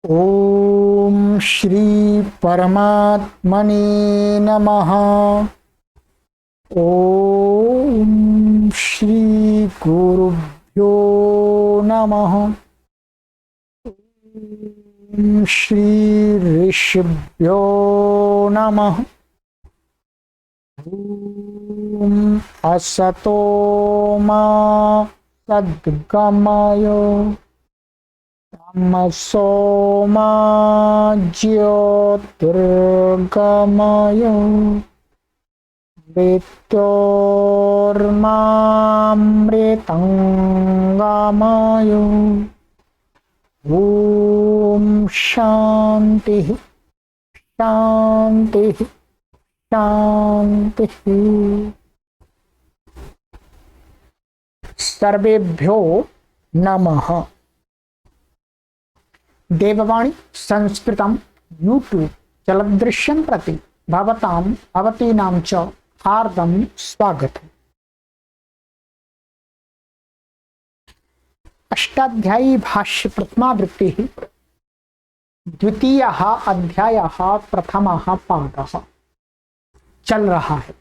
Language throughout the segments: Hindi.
ओम श्री परमात्मने नमः। ओम श्री गुरुभ्यो नमः। ओम श्री ऋषिभ्यो नमः। ओम असतो मा सद्गमय तमसो मा ज्योतिर्गमय मृत्योर्मामृतंगमय। ओम शांति शांति शांति। सर्वेभ्यो नमः। देववाणी संस्कृतम यूट्यूब चलदृश्यं प्रति भवतां भवतीनां च हार्दं स्वागतम्। अष्टाध्यायी भाष्य प्रथमावृत्ति द्वितीयः अध्यायः प्रथमः पादः चल रहा है।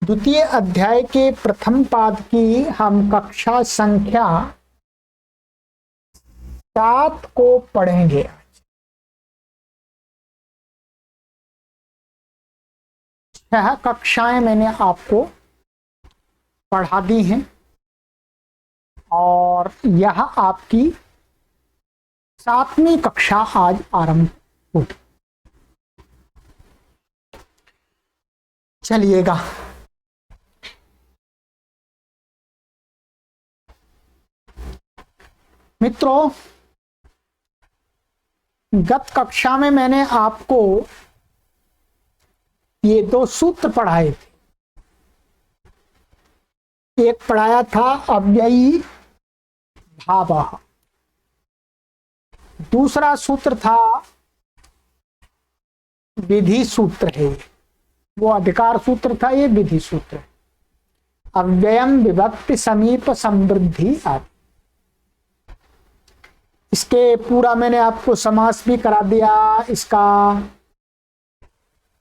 द्वितीय अध्याय के प्रथम पाद की हम कक्षा संख्या 7 को पढ़ेंगे आज। 6 कक्षाएं मैंने आपको पढ़ा दी हैं और यह आपकी 7वीं कक्षा आज आरंभ होगी। चलिएगा, मित्रों, गत कक्षा में मैंने आपको ये 2 सूत्र पढ़ाए थे। एक पढ़ाया था अव्ययी भावः, दूसरा सूत्र था विधि सूत्र है। वो अधिकार सूत्र था, ये विधि सूत्र है। अव्ययम विभक्ति समीप समृद्धि आदि। इसके पूरा मैंने आपको समास भी करा दिया, इसका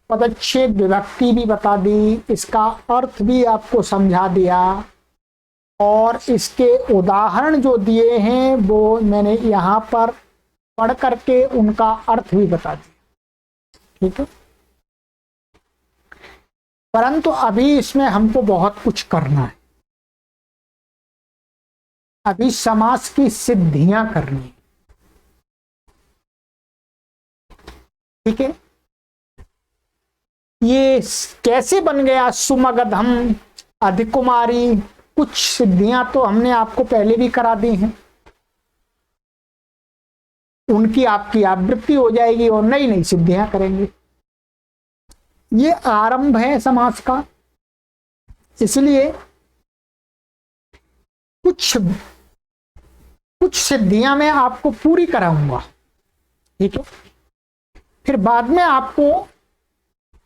पदच्छेद विभक्ति भी बता दी, इसका अर्थ भी आपको समझा दिया और इसके उदाहरण जो दिए हैं वो मैंने यहाँ पर पढ़ करके उनका अर्थ भी बता दिया। ठीक है, परंतु अभी इसमें हमको बहुत कुछ करना है। अभी समास की सिद्धियां करनी है। ठीक है, ये कैसे बन गया सुमगधम अधिकुमारी, कुछ सिद्धियां तो हमने आपको पहले भी करा दी हैं। उनकी आपकी आवृत्ति हो जाएगी और नई नई सिद्धियां करेंगे। ये आरंभ है समास का, इसलिए कुछ सिद्धियां मैं आपको पूरी कराऊंगा। ठीक है, फिर बाद में आपको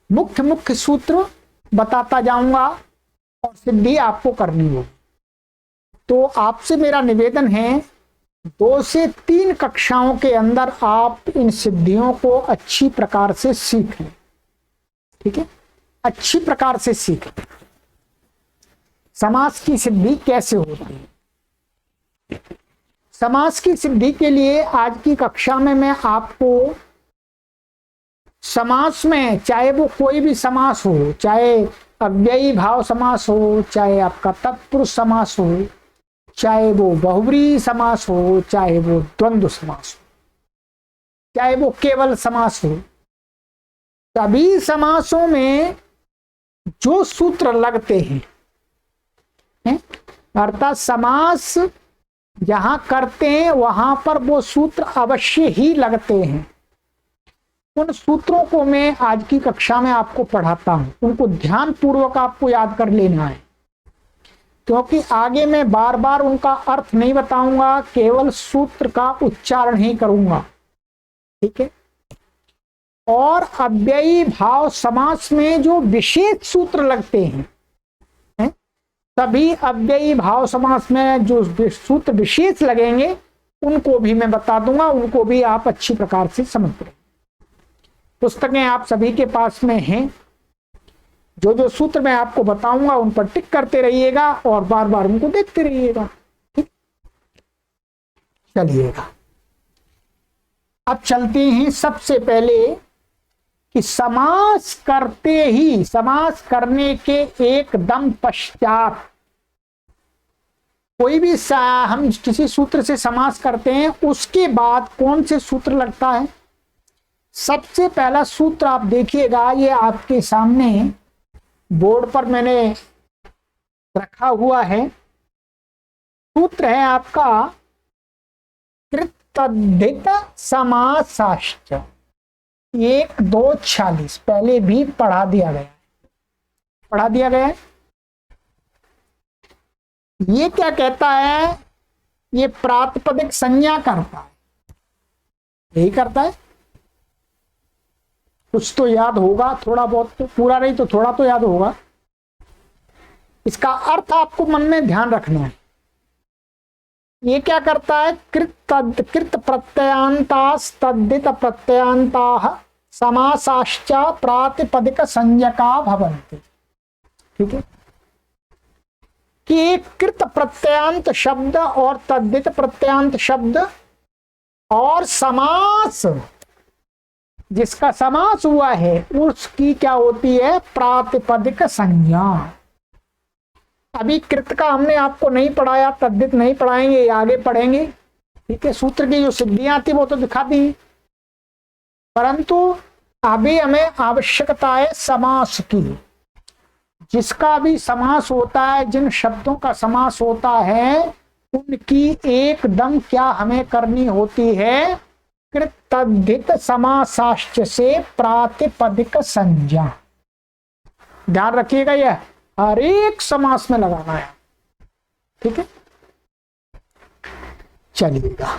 मुख्य मुख्य सूत्र बताता जाऊंगा और सिद्धि आपको करनी होगी। तो आपसे मेरा निवेदन है 2 से 3 कक्षाओं के अंदर आप इन सिद्धियों को अच्छी प्रकार से सीख लें। ठीक है, अच्छी प्रकार से सीख लें समास की सिद्धि कैसे होती है। समास की सिद्धि के लिए आज की कक्षा में मैं आपको समास में, चाहे वो कोई भी समास हो, चाहे अव्ययी भाव समास हो, चाहे आपका तत्पुरुष समास हो, चाहे वो बहुव्रीहि समास हो, चाहे वो द्वंद्व समास हो, चाहे वो केवल समास हो, सभी समासों में जो सूत्र लगते हैं, अर्थात समास जहां करते हैं वहां पर वो सूत्र अवश्य ही लगते हैं। उन सूत्रों को मैं आज की कक्षा में आपको पढ़ाता हूं, उनको ध्यान पूर्वक आपको याद कर लेना है, क्योंकि आगे मैं बार बार उनका अर्थ नहीं बताऊंगा, केवल सूत्र का उच्चारण ही करूंगा। ठीक है, और अव्ययी भाव समास में जो विशेष सूत्र लगते हैं, सभी अव्ययी भाव समास में जो सूत्र विशेष लगेंगे उनको भी मैं बता दूंगा, उनको भी आप अच्छी प्रकार से समझ लें। पुस्तकें आप सभी के पास में हैं। जो जो सूत्र मैं आपको बताऊंगा उन पर टिक करते रहिएगा और बार बार उनको देखते रहिएगा। ठीक, चलिएगा अब चलते हैं सबसे पहले कि समास करते ही, समास करने के एकदम पश्चात कोई भी हम किसी सूत्र से समास करते हैं, उसके बाद कौन से सूत्र लगता है। सबसे पहला सूत्र आप देखिएगा, ये आपके सामने बोर्ड पर मैंने रखा हुआ है। सूत्र है आपका कृतधित समासाश्च 1, 2, 46। पहले भी पढ़ा दिया गया है। ये क्या कहता है, ये प्रातिपदिक संज्ञा करता है, यही करता है। कुछ तो याद होगा, थोड़ा बहुत, तो पूरा नहीं तो थोड़ा तो याद होगा। इसका अर्थ आपको मन में ध्यान रखना है। ये क्या करता है, कृत प्रत्ययांतास्तद्धित प्रत्ययांताः समासाश्च प्रातिपदिक संज्ञका भवन्ति। ठीक है, कि कृत प्रत्ययांत शब्द और तद्धित प्रत्ययांत शब्द और समास, जिसका समास हुआ है उसकी क्या होती है, प्रातिपदिक संज्ञा। अभी कृत का हमने आपको नहीं पढ़ाया, तद्धित नहीं पढ़ाएंगे, ये आगे पढ़ेंगे। ठीक है, सूत्र की जो सिद्धियां थी वो तो दिखा दी, परंतु अभी हमें आवश्यकता है समास की। जिसका भी समास होता है, जिन शब्दों का समास होता है, उनकी एकदम क्या हमें करनी होती है, कृतधित समासाश्च से प्रातिपदिक संज्ञा। ध्यान रखिएगा, यह हर एक समास में लगाना है। ठीक है, चलिएगा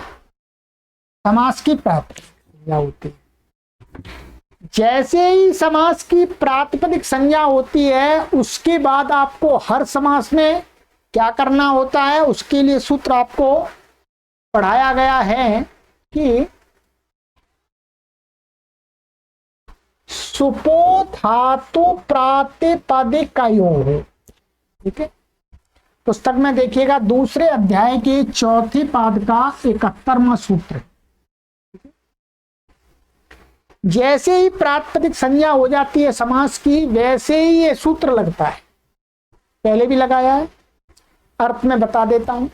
समास की प्रातिपदिक संज्ञा होती है। जैसे ही समास की प्रातिपदिक संज्ञा होती है, उसके बाद आपको हर समास में क्या करना होता है, उसके लिए सूत्र आपको पढ़ाया गया है कि सुपो धातु प्रातिपदिकयोः। ठीक है, पुस्तक में देखिएगा दूसरे अध्याय के चौथे पाद का 71वां सूत्र। जैसे ही प्रातिपदिक संज्ञा हो जाती है समास की, वैसे ही ये सूत्र लगता है। पहले भी लगाया है, अर्थ में बता देता हूं।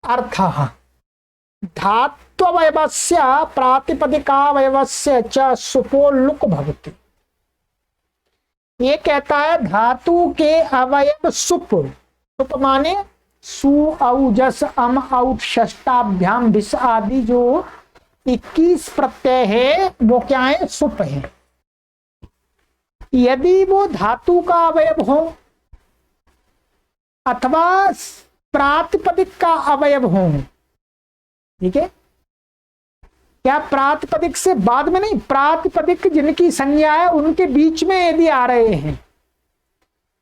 अर्थः धात्वयवस्य प्रातिपदिकावयवस्य च सुपो लुक भवति। ये कहता है धातु के अवयव सुप, सुप माने सु औ जस अम औ षष्टाभ्याम भिस आदि जो 21 प्रत्यय है, वो क्या है, सुप है। यदि वो धातु का अवयव हो अथवा प्रातिपदिक का अवयव हो, ठीक है, क्या प्रातिपदिक से बाद में नहीं, प्रातिपदिक जिनकी संज्ञा है उनके बीच में यदि आ रहे हैं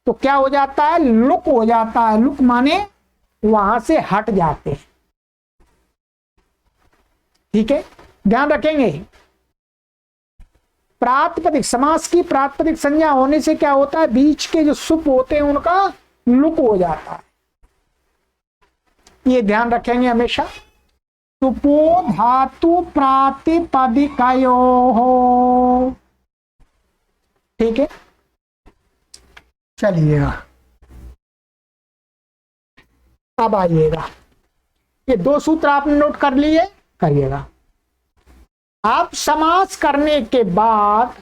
तो क्या हो जाता है, लुक हो जाता है। लुक माने वहां से हट जाते हैं। ठीक है, ध्यान रखेंगे। प्रातिपदिक समास की प्रातिपदिक संज्ञा होने से क्या होता है, बीच के जो सुप होते हैं उनका लुक हो जाता है। ये ध्यान रखेंगे हमेशा। सुपो धातु प्रातिपदिकयोः। ठीक है, चलिएगा अब आइएगा, ये 2 सूत्र आपने नोट कर लिए, करिएगा। आप समास करने के बाद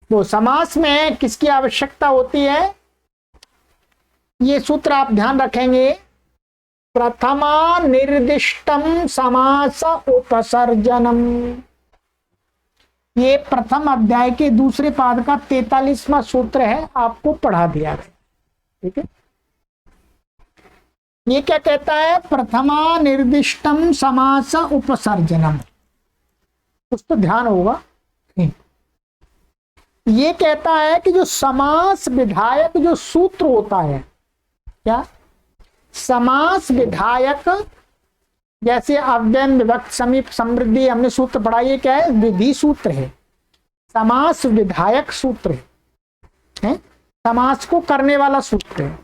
वो समास में किसकी आवश्यकता होती है, ये सूत्र आप ध्यान रखेंगे। प्रथमा निर्दिष्टम समास उपसर्जनम। ये प्रथम अध्याय के दूसरे पाद का 43वां सूत्र है, आपको पढ़ा दिया गया। ठीक है, ये क्या कहता है, प्रथमा निर्दिष्टम समास उपसर्जनम। कुछ तो ध्यान होगा। ये कहता है कि जो समास विधायक जो सूत्र होता है, क्या समास विधायक, जैसे अव्यय विभक्त समीप समृद्धि हमने सूत्र पढ़ा, ये क्या है? विधि सूत्र है, समास विधायक सूत्र है, समास को करने वाला सूत्र है।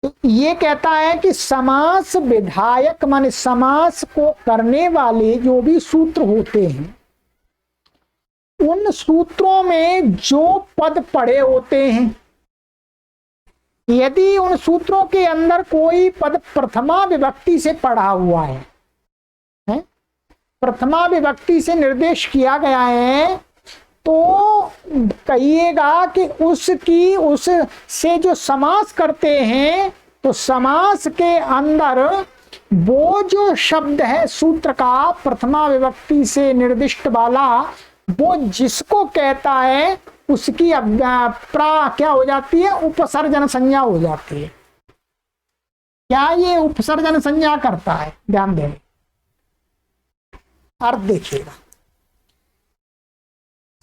तो ये कहता है कि समास विधायक माने समास को करने वाले जो भी सूत्र होते हैं, उन सूत्रों में जो पद पड़े होते हैं, यदि उन सूत्रों के अंदर कोई पद प्रथमा विभक्ति से पढ़ा हुआ है, प्रथमा विभक्ति से निर्देश किया गया है, तो कहिएगा कि उससे जो समास करते हैं, तो समास के अंदर वो जो शब्द है सूत्र का प्रथमा विभक्ति से निर्दिष्ट वाला, वो जिसको कहता है उसकी क्या हो जाती है? उपसर्जन संज्ञा हो जाती है। क्या ये उपसर्जन संज्ञा करता है? ध्यान दें, अर्थ देखिएगा।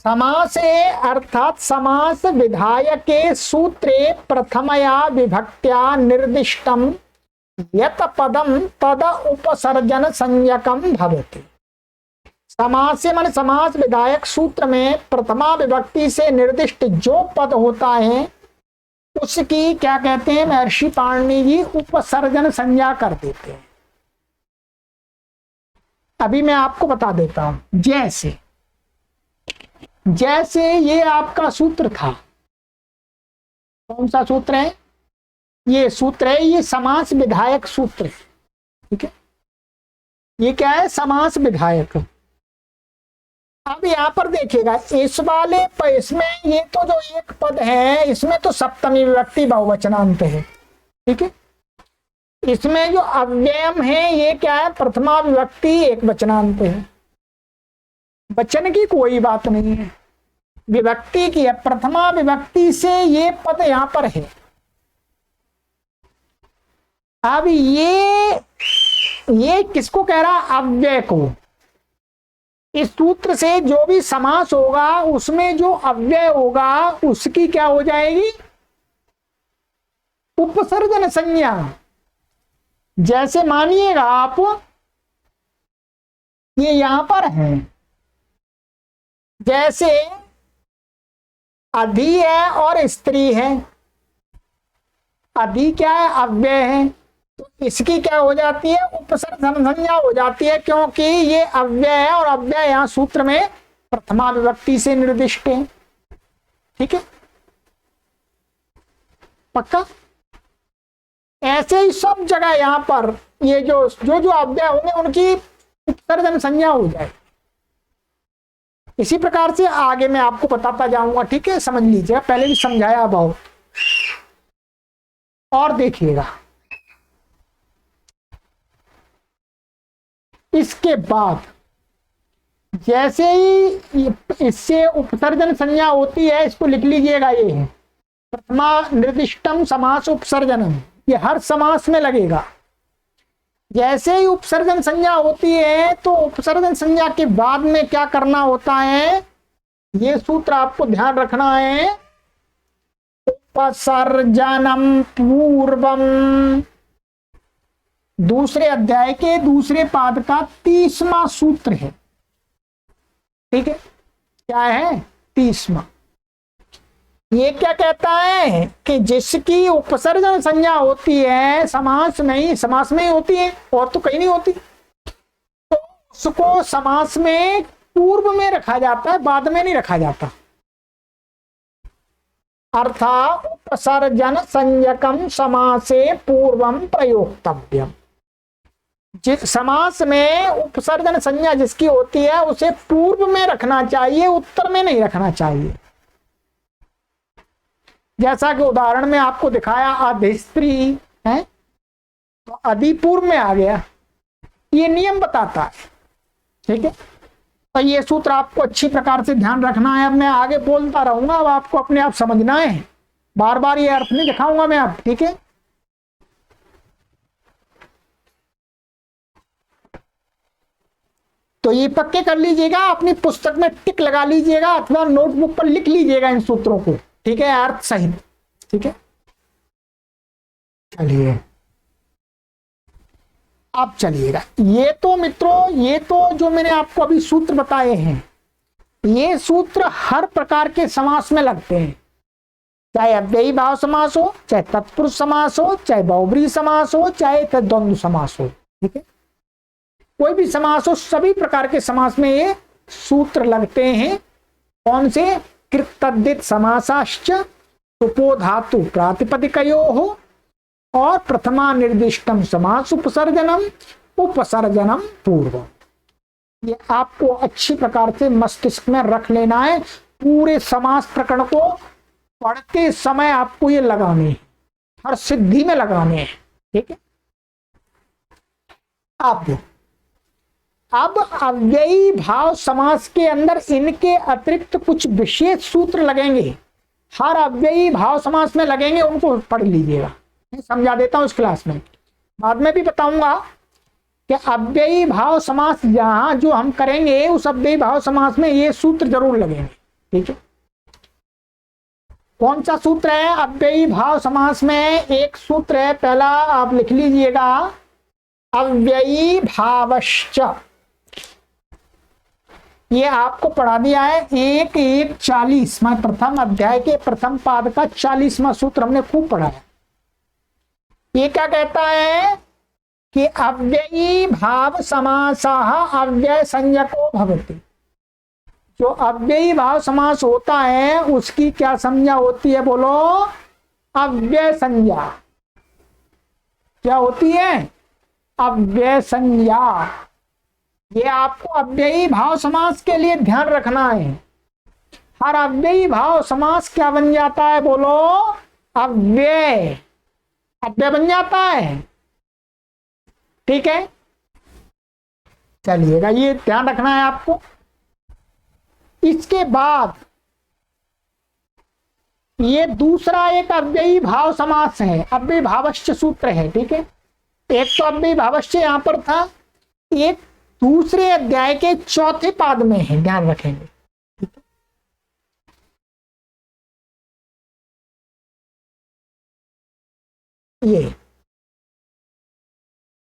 समासे अर्थात समास विधायके सूत्रे प्रथमया विभक्त्या निर्दिष्टम यत पदम तद उपसर्जन संज्ञकम भवति। समासे मन समास विधायक सूत्र में प्रथमा विभक्ति से निर्दिष्ट जो पद होता है, उसकी क्या कहते हैं? महर्षि पाणिनि जी उपसर्जन संज्ञा कर देते हैं। अभी मैं आपको बता देता हूं। जैसे ये आपका सूत्र था, कौन सा सूत्र है? ये सूत्र है, ये समास विधायक सूत्र है, ठीक है। ये क्या है? समास विधायक। अब यहां पर देखिएगा, इस वाले इसमें ये तो जो एक पद है, इसमें तो सप्तमी विभक्ति बहुवचनांत है, ठीक है। इसमें जो अव्ययम है, ये क्या है? प्रथमा विभक्ति एक वचनांत है। वचन की कोई बात नहीं है, विभक्ति की है। प्रथमा विभक्ति से ये पद यहां पर है। अब ये किसको कह रहा? अव्यय को। इस सूत्र से जो भी समास होगा, उसमें जो अव्यय होगा, उसकी क्या हो जाएगी? उपसर्जन संज्ञा। जैसे मानिएगा आप, ये यहां पर है, जैसे अधि है और स्त्री है। अधि क्या है? अव्यय है, तो इसकी क्या हो जाती है? उपसर्जन संज्ञा हो जाती है, क्योंकि ये अव्यय है और अव्यय यहां सूत्र में प्रथमा विभक्ति से निर्दिष्ट है, ठीक है। पक्का? ऐसे ही सब जगह यहां पर ये जो अव्यय होंगे, उनकी उपसर्जन संज्ञा हो जाए। इसी प्रकार से आगे मैं आपको बताता जाऊंगा, ठीक है। समझ लीजिएगा, पहले भी समझाया बहुत। और देखिएगा, इसके बाद जैसे ही इससे उपसर्जन संज्ञा होती है, इसको लिख लीजिएगा। ये है प्रथमा निर्दिष्टम समास उपसर्जनम, ये हर समास में लगेगा। जैसे ही उपसर्जन संज्ञा होती है, तो उपसर्जन संज्ञा के बाद में क्या करना होता है? ये सूत्र आपको ध्यान रखना है। उपसर्जनम पूर्वम, दूसरे अध्याय के दूसरे पाद का 30वां सूत्र है, ठीक है। क्या है? 30वां। ये क्या कहता है कि जिसकी उपसर्जन संज्ञा होती है, समास में ही होती है, और तो कहीं नहीं होती, तो उसको समास में पूर्व में रखा जाता है, बाद में नहीं रखा जाता। अर्थात उपसर्जन संज्ञकम समासे पूर्वम प्रयोक्तव्यम। जिस समास में उपसर्जन संज्ञा जिसकी होती है, उसे पूर्व में रखना चाहिए, उत्तर में नहीं रखना चाहिए। जैसा कि उदाहरण में आपको दिखाया, अधिस्त्री है, तो अधि पूर्व में आ गया, ये नियम बताता है, ठीक है। तो ये सूत्र आपको अच्छी प्रकार से ध्यान रखना है। अब मैं आगे बोलता रहूंगा, अब आपको अपने आप समझना है, बार बार ये अर्थ नहीं दिखाऊंगा मैं अब, ठीक है। तो ये पक्के कर लीजिएगा, अपनी पुस्तक में टिक लगा लीजिएगा, अथवा नोटबुक पर लिख लीजिएगा इन सूत्रों को, ठीक है, अर्थ सहित, ठीक है। चलिए अब चलिएगा, ये तो मित्रों, ये तो जो मैंने आपको अभी सूत्र बताए हैं, ये सूत्र हर प्रकार के समास में लगते हैं, चाहे अव्ययी भाव समास हो, चाहे तत्पुरुष समास हो, चाहे बहुब्रीहि समास हो, चाहे द्वंद्व समास हो। ठीक है, कोई भी समास हो, सभी प्रकार के समास में ये सूत्र लगते हैं। कौन से? कृतद्धित समासाश्च, उपो धातु प्रातिपदिकयोः, और प्रथमा निर्दिष्टम समास उपसर्जनम, उपसर्जनम पूर्व। ये आपको अच्छी प्रकार से मस्तिष्क में रख लेना है। पूरे समास प्रकरण को पढ़ते समय आपको ये लगाने हैं, हर सिद्धि में लगाने हैं। ठीक है, अब अव्ययी भाव समास के अंदर इनके अतिरिक्त कुछ विशेष सूत्र लगेंगे, हर अव्ययी भाव समास में लगेंगे, उनको पढ़ लीजिएगा। मैं समझा देता हूं इस क्लास में, बाद में भी बताऊंगा कि अव्ययी भाव समास यहां जो हम करेंगे, उस अव्ययी भाव समास में ये सूत्र जरूर लगेंगे। ठीक है, कौन सा सूत्र है अव्ययी भाव समास में? एक सूत्र है, पहला आप लिख लीजिएगा, अव्ययी भावश्च। ये आपको पढ़ा दिया है 1:1:40 में, प्रथम अध्याय के प्रथम पाद का 40वां सूत्र हमने खूब पढ़ा है। ये क्या कहता है कि अव्ययी भाव समासः अव्यय संज्ञको भवति। जो अव्ययी भाव समास होता है उसकी क्या संज्ञा होती है? बोलो, अव्यय संज्ञा। क्या होती है? अव्यय संज्ञा। ये आपको अव्ययी भाव समास के लिए ध्यान रखना है। हर अव्ययी भाव समास क्या बन जाता है? बोलो, अव्यय। अव्यय बन जाता है। ठीक है, चलिएगा, ये ध्यान रखना है आपको। इसके बाद ये दूसरा एक अव्ययी भाव समास है, अव्ययी भावश्च सूत्र है। ठीक है, एक तो अव्ययी भावश्च यहां पर था, एक दूसरे अध्याय के चौथे पाद में है, ध्यान रखेंगे। ये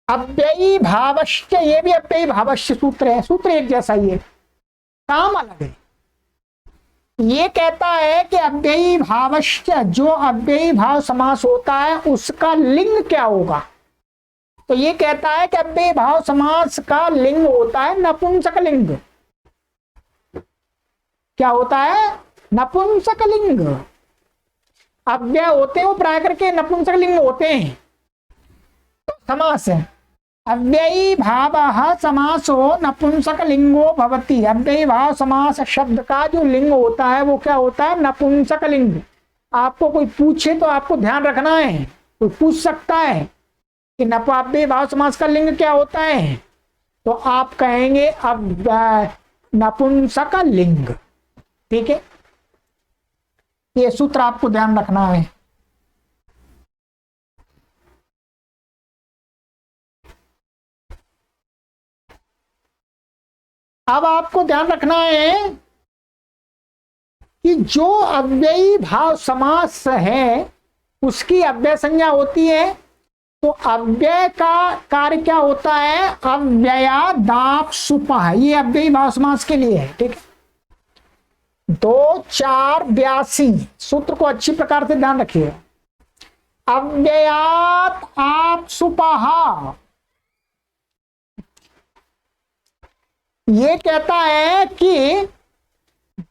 अव्ययी भावश्च, ये भी अव्ययी भावश्च सूत्र है, सूत्र एक जैसा ही है, काम अलग है। ये कहता है कि अव्ययी भावश्च, जो अव्ययी भाव समास होता है उसका लिंग क्या होगा? तो ये कहता है कि अव्ययी भाव समास का लिंग होता है नपुंसक लिंग। क्या होता है? नपुंसक लिंग। अव्यय होते हैं वो प्राय करके नपुंसक लिंग होते हैं। तो समास है, अव्ययी भावः समासो नपुंसक लिंगो भवति। अव्ययी भाव समास शब्द का जो लिंग होता है वो क्या होता है? नपुंसक लिंग। आपको कोई पूछे तो आपको ध्यान रखना है, कोई पूछ सकता है कि अव्ययी भाव समास का लिंग क्या होता है, तो आप कहेंगे नपुंसक लिंग। ठीक है, ये सूत्र आपको ध्यान रखना है। अब आपको ध्यान रखना है कि जो अव्ययी भाव समास है उसकी अव्यय संज्ञा होती है। तो अव्यय का कार्य क्या होता है? अव्ययादाप सुपः, ये अव्ययी भाव समास के लिए है। ठीक है, 2:4:82 सूत्र को अच्छी प्रकार से ध्यान रखिएगा। अव्ययात आप सुपः, ये कहता है कि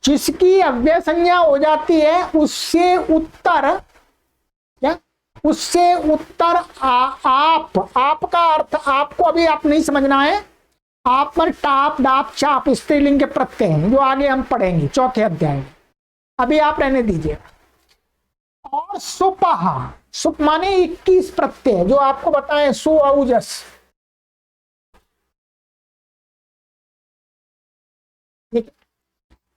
जिसकी अव्यय संज्ञा हो जाती है उससे उत्तर, क्या? उससे उत्तर आप का अर्थ आपको अभी आप नहीं समझना है। आप पर टाप डाप चाप स्त्रीलिंग के प्रत्यय हैं जो आगे हम पढ़ेंगे चौथे अध्याय में, अभी आप रहने दीजिएगा। और सुपः, सुप माने 21 प्रत्यय, जो आपको बताए सु औजस।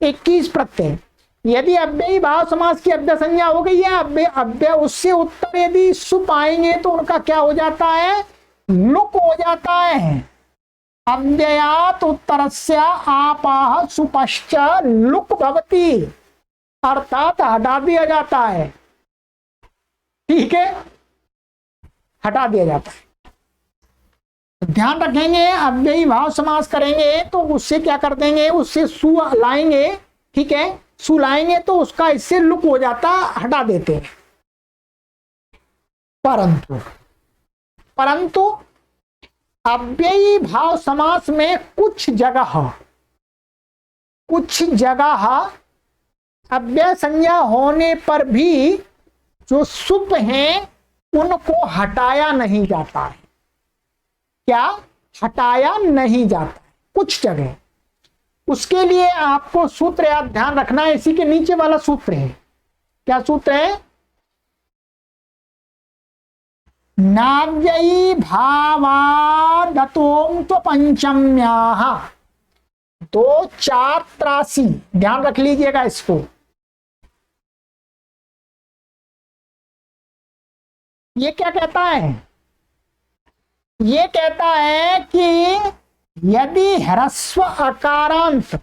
21 प्रत्यय। यदि अव्ययी भाव समास की अव्यय संज्ञा हो गई है, अव्यय उससे उत्तर यदि सुप आएंगे तो उनका क्या हो जाता है? लुक हो जाता है। अव्ययात उत्तरस्य आपाह सुपश्च लुक भवति, अर्थात हटा दिया जाता है। ठीक है, हटा दिया जाता है। ध्यान रखेंगे, अव्ययी भाव समास करेंगे तो उससे क्या कर देंगे, उससे सु लाएंगे, ठीक है, सु लाएंगे तो उसका इससे लुक हो जाता, हटा देते हैं। परंतु अव्ययी भाव समास में कुछ जगह अव्यय संज्ञा होने पर भी जो सुप हैं उनको हटाया नहीं जाता है। क्या हटाया नहीं जाता है कुछ जगह। उसके लिए आपको सूत्र याद ध्यान रखना है, इसी के नीचे वाला सूत्र है। क्या सूत्र है? नाव्ययी भावादतों तो पंचम्याः 2-4-83। ध्यान रख लीजिएगा इसको। ये क्या कहता है? ये कहता है कि यदि ह्रस्व अकारांत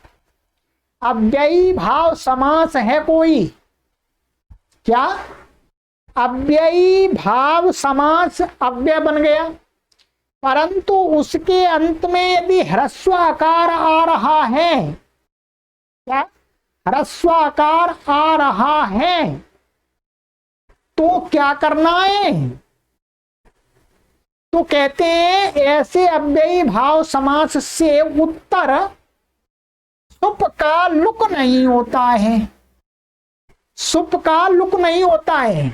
अव्ययी भाव समास है कोई, क्या अव्ययी भाव समास अव्यय बन गया, परंतु उसके अंत में यदि ह्रस्व आकार आ रहा है, क्या ह्रस्व आकार आ रहा है, तो क्या करना है? तो कहते हैं ऐसे अव्ययी भाव समास से उत्तर सुप का लुक नहीं होता है। सुप का लुक नहीं होता है।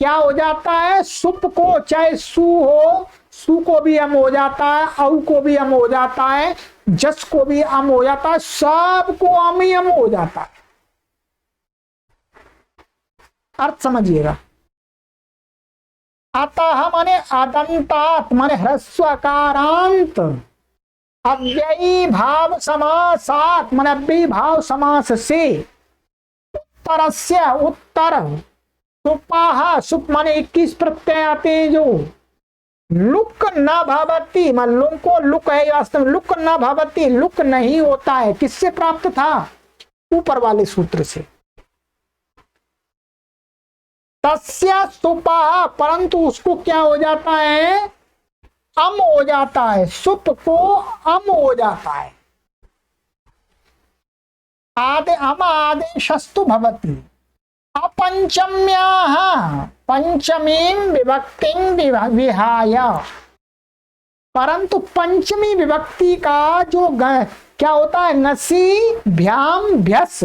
क्या हो जाता है? सुप को चाहे सु हो, सु को भी अम हो जाता है, औ को भी अम हो जाता है, जस को भी अम हो जाता है, सबको अम ही अम हो जाता है। अर्थ समझिएगा। अतः माने अदंतात माने ह्रस्वकारांत अव्ययी भाव समासात माने अव्ययी भाव समास से उत्तरस्य उत्तर सुपाह सुप माने 21 प्रत्यय आते हैं जो लुक न भवती मान लुक को लुक है वास्तव में लुक न भवती लुक नहीं होता है। किससे प्राप्त था? ऊपर वाले सूत्र से। तस्य सुपा परंतु उसको क्या हो जाता है? अम हो जाता है। सुप को अम हो जाता है। आदे अम आदेशस्तु भवति अपंचम्याः पंचमीं विभक्तिं विहाय। परंतु पंचमी विभक्ति का जो क्या होता है? नसी भ्याम भ्यस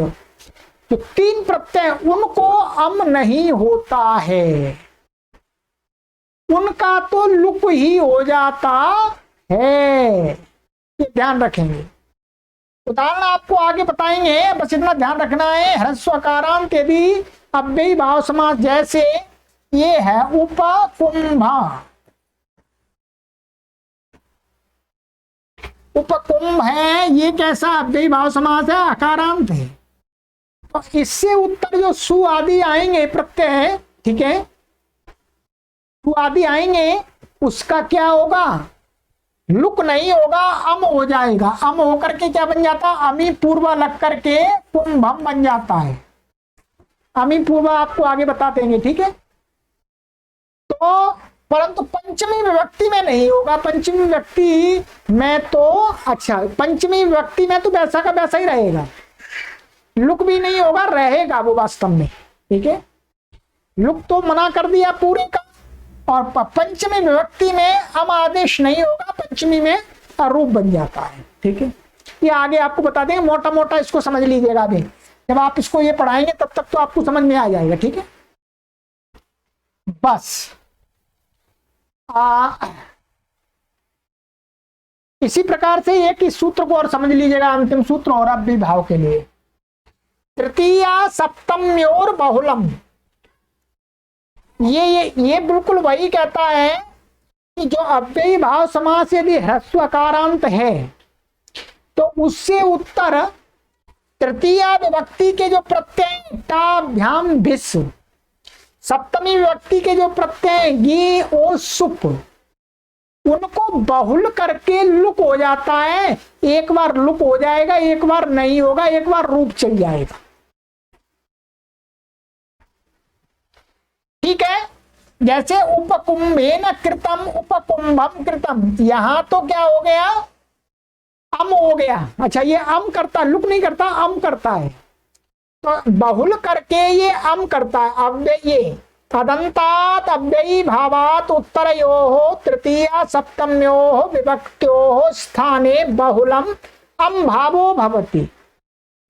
जो 3 प्रत्यय उनको अम नहीं होता है। उनका तो लुक ही हो जाता है। ये ध्यान रखेंगे। उदाहरण आपको आगे बताएंगे, बस इतना ध्यान रखना है। ह्रस्वकारांत यदि अव्ययी भाव समास जैसे ये है उपकुंभ, उपकुंभ है, ये कैसा अव्ययी भाव समास है? अकारांत है। तो इससे उत्तर जो सु आदि आएंगे प्रत्यय, ठीक है, सु आदि आएंगे, उसका क्या होगा? लुक नहीं होगा, अम हो जाएगा। अम होकर के क्या बन जाता? अमी पूर्व लग करके कुंभम बन जाता है। अमी पूर्व आपको आगे बता देंगे, ठीक है। तो परंतु पंचमी विभक्ति में नहीं होगा। पंचमी विभक्ति में तो अच्छा, पंचमी विभक्ति में तो वैसा का वैसा ही रहेगा, लुक भी नहीं होगा, रहेगा वो वास्तव में, ठीक है। लुक तो मना कर दिया पूरे का। और पंचमी विभक्ति में अम आदेश नहीं होगा, पंचमी में अरूप बन जाता है, ठीक है। ये आगे आपको बता देंगे, मोटा मोटा इसको समझ लीजिएगा। अभी जब आप इसको ये पढ़ाएंगे तब तक तो आपको समझ में आ जाएगा, ठीक है। बस इसी प्रकार से एक इस सूत्र को और समझ लीजिएगा, अंतिम सूत्र और अव्ययी भाव के लिए। तृतीया सप्तम्योर बहुलम, ये बिल्कुल वही कहता है कि जो अव्ययी भाव समास यदि ह्रस्वकारांत है तो उससे उत्तर तृतीया विभक्ति के जो प्रत्यय टाभ्याम भिस, सप्तमी विभक्ति के जो प्रत्यय गी और सुप, उनको बहुल करके लुक हो जाता है। एक बार लुक हो जाएगा, एक बार नहीं होगा, एक बार रूप चल जाएगा, ठीक है। जैसे उपकुंभेन कृतम उपकुंभम कृतम, यहां तो क्या हो गया, अम हो गया। अच्छा, ये अम करता, लुक नहीं करता, अम करता है। तो बहुल करके ये अम करता है। अव्ययी तदंतात अव्ययी भावात उत्तरयोः तृतीय सप्तम्योः विभक्त्योः स्थाने बहुलम अम भावो भवति।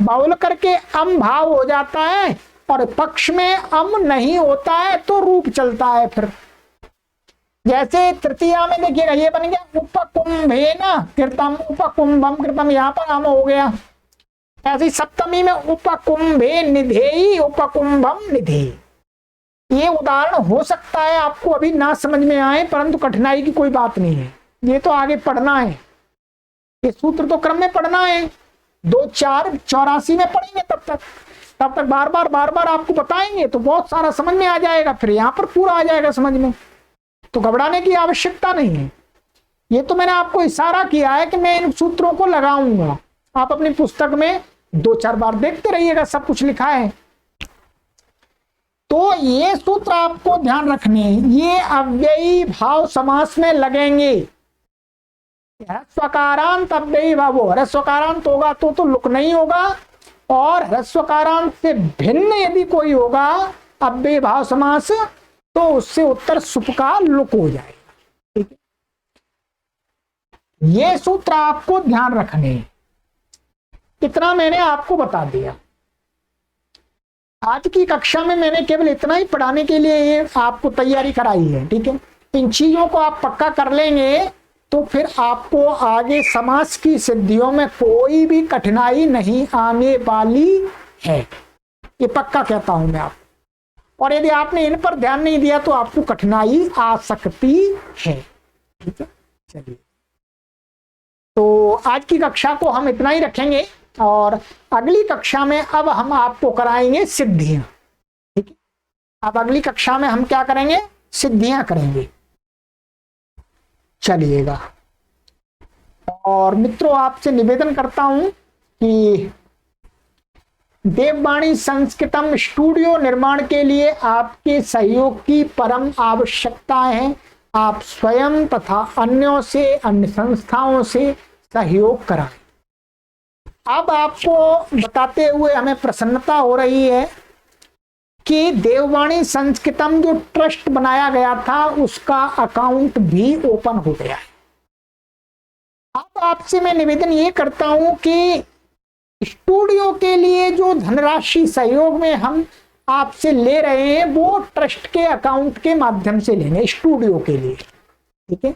बहुल करके अम भाव हो जाता है और पक्ष में अम नहीं होता है तो रूप चलता है। फिर जैसे तृतीया में देखिएगा, ये बन गया उपकुंभेन कृतम उपकुंभम कृतम, यहां पर अम हो गया। ऐसे सप्तमी में उपकुंभे निधेयी उपकुंभम निधेयी। ये उदाहरण हो सकता है आपको अभी ना समझ में आए, परंतु कठिनाई की कोई बात नहीं है, ये तो आगे पढ़ना है, ये सूत्र तो क्रम में पढ़ना है। 2 4 84 में पढ़ेंगे, तब तक बार बार आपको बताएंगे तो बहुत सारा समझ में आ जाएगा, फिर यहाँ पर पूरा आ जाएगा समझ में, तो घबराने की आवश्यकता नहीं है। ये तो मैंने आपको इशारा किया है कि मैं इन सूत्रों को लगाऊंगा, आप अपनी पुस्तक में 2 4 बार देखते रहिएगा, सब कुछ लिखा है। तो ये सूत्र आपको ध्यान रखने, ये अव्ययी भाव समास में लगेंगे। ह्रस्वकारांत अव्ययी भाव, ह्रस्वकारांत होगा तो लुक नहीं होगा, और ह्रस्वकारांत से भिन्न यदि कोई होगा अव्ययी भाव समास तो उससे उत्तर सुप का लुक हो जाएगा। ठीक है, ये सूत्र आपको ध्यान रखने, इतना मैंने आपको बता दिया। आज की कक्षा में मैंने केवल इतना ही पढ़ाने के लिए ये आपको तैयारी कराई है। ठीक है, इन चीजों को आप पक्का कर लेंगे तो फिर आपको आगे समास की सिद्धियों में कोई भी कठिनाई नहीं आने वाली है, ये पक्का कहता हूं मैं आपको। और यदि आपने इन पर ध्यान नहीं दिया तो आपको कठिनाई आ सकती है। ठीक है, चलिए, तो आज की कक्षा को हम इतना ही रखेंगे और अगली कक्षा में अब हम आपको कराएंगे सिद्धियां। ठीक है, अब अगली कक्षा में हम क्या करेंगे, सिद्धियां करेंगे। चलिएगा, और मित्रों आपसे निवेदन करता हूं कि देववाणी संस्कृतम स्टूडियो निर्माण के लिए आपके सहयोग की परम आवश्यकता है। आप स्वयं तथा अन्यों से, अन्य संस्थाओं से सहयोग कराएं। अब आपको बताते हुए हमें प्रसन्नता हो रही है कि देववाणी संस्कृतम जो ट्रस्ट बनाया गया था उसका अकाउंट भी ओपन हो गया है। अब आपसे मैं निवेदन ये करता हूं कि स्टूडियो के लिए जो धनराशि सहयोग में हम आपसे ले रहे हैं वो ट्रस्ट के अकाउंट के माध्यम से लेंगे स्टूडियो के लिए। ठीक है,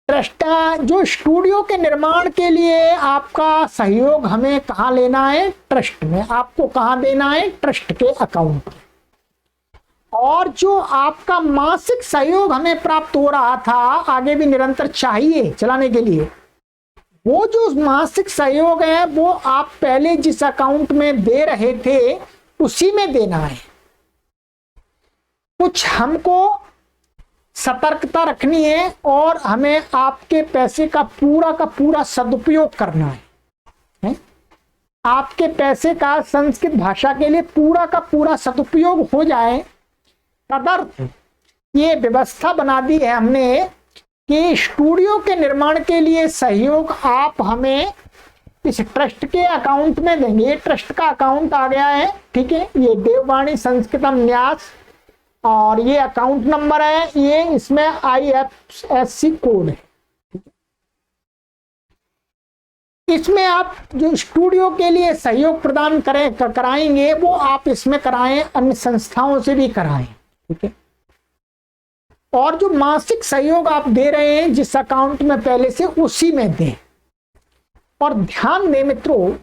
ट्रस्ट जो स्टूडियो के निर्माण के लिए आपका सहयोग हमें कहाँ लेना है, ट्रस्ट में। आपको कहाँ देना है, ट्रस्ट के अकाउंट में। और जो आपका मासिक सहयोग हमें प्राप्त हो रहा था, आगे भी निरंतर चाहिए चलाने के लिए, वो जो मासिक सहयोग है वो आप पहले जिस अकाउंट में दे रहे थे उसी में देना है। कुछ हमको सतर्कता रखनी है और हमें आपके पैसे का पूरा सदुपयोग करना है? आपके पैसे का संस्कृत भाषा के लिए पूरा सदुपयोग हो जाए, तदर्थ ये व्यवस्था बना दी है हमने कि स्टूडियो के निर्माण के लिए सहयोग आप हमें इस ट्रस्ट के अकाउंट में देंगे। ये ट्रस्ट का अकाउंट आ गया है। ठीक है, ये देववाणी संस्कृतम न्यास और ये अकाउंट नंबर है, ये इसमें IFSC कोड है। इसमें आप जो स्टूडियो के लिए सहयोग प्रदान कराएंगे वो आप इसमें कराएं, अन्य संस्थाओं से भी कराएं। ठीक है, और जो मासिक सहयोग आप दे रहे हैं जिस अकाउंट में पहले से उसी में दें। और ध्यान दें मित्रों,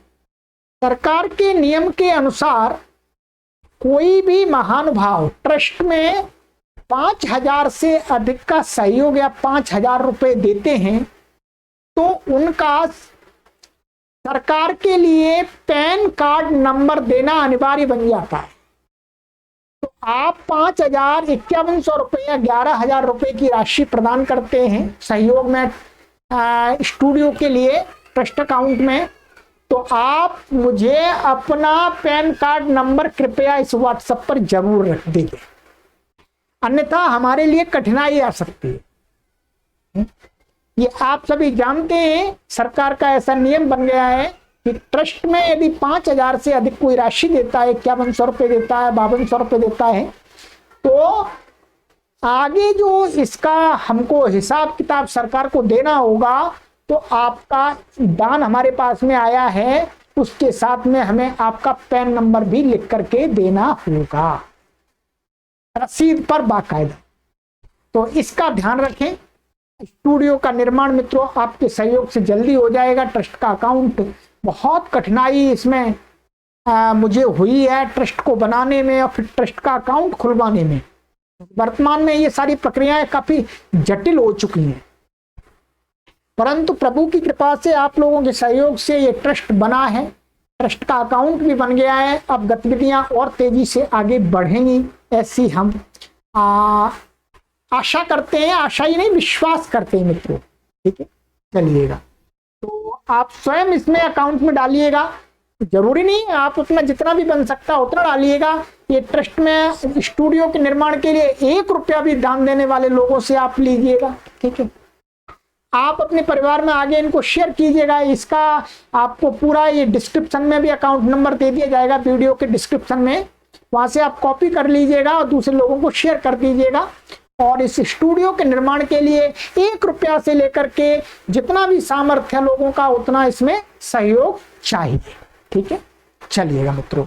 सरकार के नियम के अनुसार कोई भी महानुभाव ट्रस्ट में 5,000 से अधिक का सहयोग या 5,000 रुपए देते हैं तो उनका सरकार के लिए पैन कार्ड नंबर देना अनिवार्य बन जाता है। तो आप 5,5100 रुपये या 11,000 रुपये की राशि प्रदान करते हैं सहयोग में स्टूडियो के लिए ट्रस्ट अकाउंट में, तो आप मुझे अपना पैन कार्ड नंबर कृपया इस व्हाट्सएप पर जरूर रख दीजिए, अन्यथा हमारे लिए कठिनाई आ सकती है। ये आप सभी जानते हैं, सरकार का ऐसा नियम बन गया है कि ट्रस्ट में यदि 5,000 से अधिक कोई राशि देता है, 5100 रुपये देता है, 5200 रुपये देता है, तो आगे जो इसका हमको हिसाब किताब सरकार को देना होगा, तो आपका दान हमारे पास में आया है, उसके साथ में हमें आपका पैन नंबर भी लिख करके देना होगा, रसीद पर बाकायदा। तो इसका ध्यान रखें। स्टूडियो का निर्माण मित्रों आपके सहयोग से जल्दी हो जाएगा। ट्रस्ट का अकाउंट, बहुत कठिनाई इसमें मुझे हुई है ट्रस्ट को बनाने में और फिर ट्रस्ट का अकाउंट खुलवाने में। वर्तमान में ये सारी प्रक्रियाएं काफी जटिल हो चुकी हैं, परंतु प्रभु की कृपा से, आप लोगों के सहयोग से ये ट्रस्ट बना है, ट्रस्ट का अकाउंट भी बन गया है। अब गतिविधियां और तेजी से आगे बढ़ेंगी, ऐसी हम आशा करते हैं, आशा ही नहीं विश्वास करते हैं मित्रों। ठीक है, चलिएगा। तो आप स्वयं इसमें अकाउंट में डालिएगा, जरूरी नहीं है, आप अपना जितना भी बन सकता है उतना डालिएगा। ये ट्रस्ट में स्टूडियो के निर्माण के लिए 1 रुपया भी दान देने वाले लोगों से आप लीजिएगा। ठीक है, आप अपने परिवार में आगे इनको शेयर कीजिएगा। इसका आपको पूरा ये डिस्क्रिप्शन में भी अकाउंट नंबर दे दिया जाएगा, वीडियो के डिस्क्रिप्शन में, वहां से आप कॉपी कर लीजिएगा और दूसरे लोगों को शेयर कर दीजिएगा। और इस स्टूडियो के निर्माण के लिए 1 रुपया से लेकर के जितना भी सामर्थ्य लोगों का, उतना इसमें सहयोग चाहिए। ठीक है, चलिएगा मित्रों।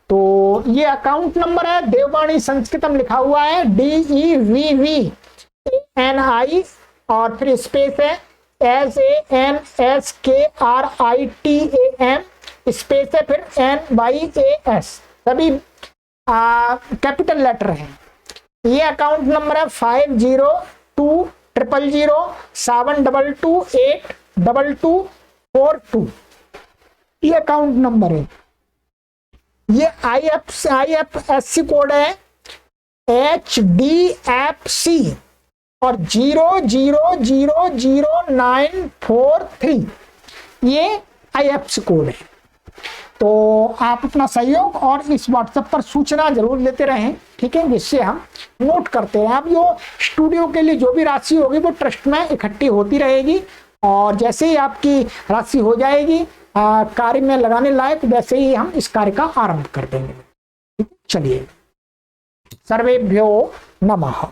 तो ये अकाउंट नंबर है, देववाणी संस्कृतम लिखा हुआ है, DEVVANI और फिर स्पेस है SANSKRITAM, स्पेस है फिर NYAS, सभी कैपिटल लेटर हैं। ये अकाउंट नंबर है 502027228242, ये अकाउंट नंबर है। ये IFSC कोड है HDFC और 000943, ये IFSC कोड है। तो आप अपना सहयोग और इस व्हाट्सएप पर सूचना जरूर लेते रहें। ठीक है, जिससे हम नोट करते हैं। अब जो स्टूडियो के लिए जो भी राशि होगी वो ट्रस्ट में इकट्ठी होती रहेगी, और जैसे ही आपकी राशि हो जाएगी कार्य में लगाने लायक, वैसे ही हम इस कार्य का आरंभ कर देंगे। चलिए, सर्वेभ्यो नमः।